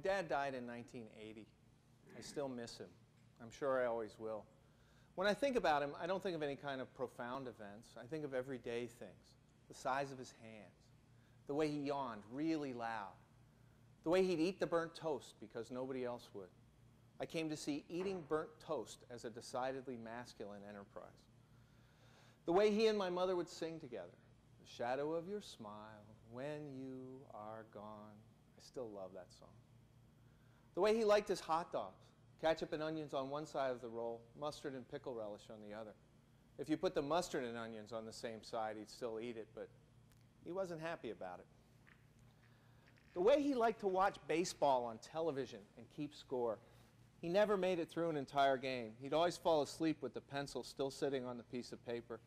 dad died in 1980. I still miss him. I'm sure I always will. When I think about him, I don't think of any kind of profound events. I think of everyday things. The size of his hands, the way he yawned really loud, the way he'd eat the burnt toast because nobody else would. I came to see eating burnt toast as a decidedly masculine enterprise. The way he and my mother would sing together, the shadow of your smile when you are gone. I still love that song. The way he liked his hot dogs, ketchup and onions on one side of the roll, mustard and pickle relish on the other. If you put the mustard and onions on the same side, he'd still eat it, but he wasn't happy about it. The way he liked to watch baseball on television and keep score. He never made it through an entire game. He'd always fall asleep with the pencil still sitting on the piece of paper.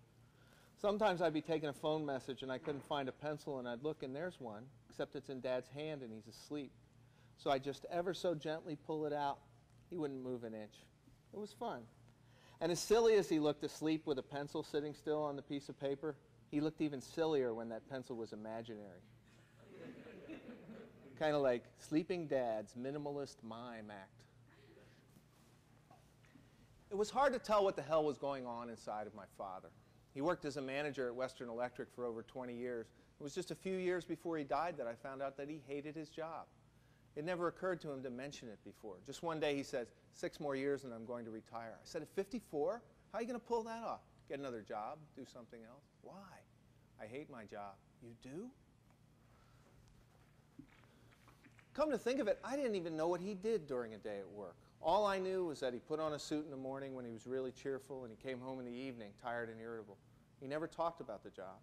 Sometimes I'd be taking a phone message and I couldn't find a pencil, and I'd look and there's one, except it's in Dad's hand and he's asleep. So I'd just ever so gently pull it out. He wouldn't move an inch. It was fun. And as silly as he looked asleep with a pencil sitting still on the piece of paper, he looked even sillier when that pencil was imaginary. Kind of like Sleeping Dad's minimalist mime act. It was hard to tell what the hell was going on inside of my father. He worked as a manager at Western Electric for over 20 years. It was just a few years before he died that I found out that he hated his job. It never occurred to him to mention it before. Just one day he said, 6 more years and I'm going to retire. I said, at 54? How are you going to pull that off? Get another job? Do something else? Why? I hate my job. You do? Come to think of it, I didn't even know what he did during a day at work. All I knew was that he put on a suit in the morning when he was really cheerful, and he came home in the evening tired and irritable. He never talked about the job.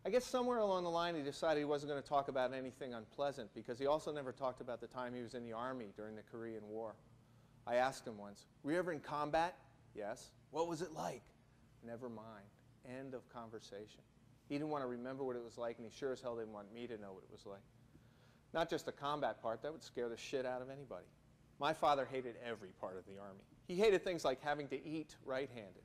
I guess somewhere along the line he decided he wasn't going to talk about anything unpleasant, because he also never talked about the time he was in the Army during the Korean War. I asked him once, were you ever in combat? Yes. What was it like? Never mind. End of conversation. He didn't want to remember what it was like, and he sure as hell didn't want me to know what it was like. Not just the combat part, that would scare the shit out of anybody. My father hated every part of the Army. He hated things like having to eat right-handed.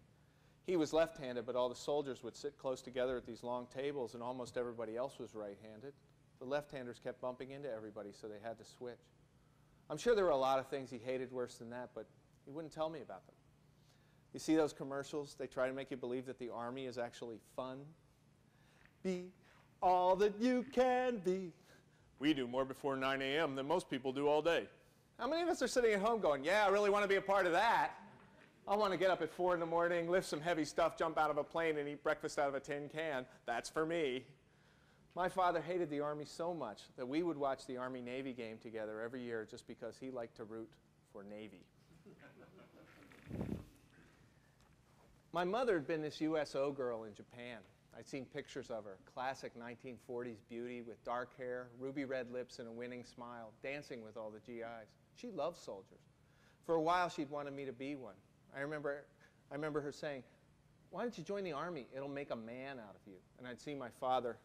He was left-handed, but all the soldiers would sit close together at these long tables, and almost everybody else was right-handed. The left-handers kept bumping into everybody, so they had to switch. I'm sure there were a lot of things he hated worse than that, but he wouldn't tell me about them. You see those commercials? They try to make you believe that the Army is actually fun. Be all that you can be. We do more before 9 a.m. than most people do all day. How many of us are sitting at home going, yeah, I really want to be a part of that. I want to get up at 4 in the morning, lift some heavy stuff, jump out of a plane, and eat breakfast out of a tin can. That's for me. My father hated the Army so much that we would watch the Army-Navy game together every year just because he liked to root for Navy. My mother had been this USO girl in Japan. I'd seen pictures of her, classic 1940s beauty with dark hair, ruby red lips, and a winning smile, dancing with all the GIs. She loved soldiers. For a while, she'd wanted me to be one. I remember her saying, why don't you join the Army? It'll make a man out of you. And I'd see my father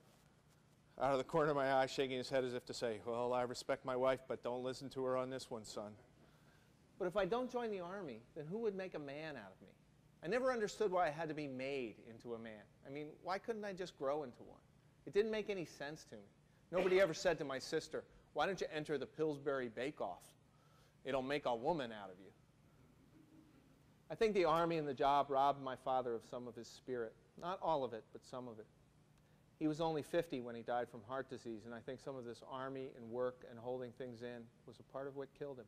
out of the corner of my eye shaking his head as if to say, well, I respect my wife, but don't listen to her on this one, son. But if I don't join the Army, then who would make a man out of me? I never understood why I had to be made into a man. I mean, why couldn't I just grow into one? It didn't make any sense to me. Nobody ever said to my sister, why don't you enter the Pillsbury Bake-Off? It'll make a woman out of you. I think the Army and the job robbed my father of some of his spirit. Not all of it, but some of it. He was only 50 when he died from heart disease, and I think some of this Army and work and holding things in was a part of what killed him.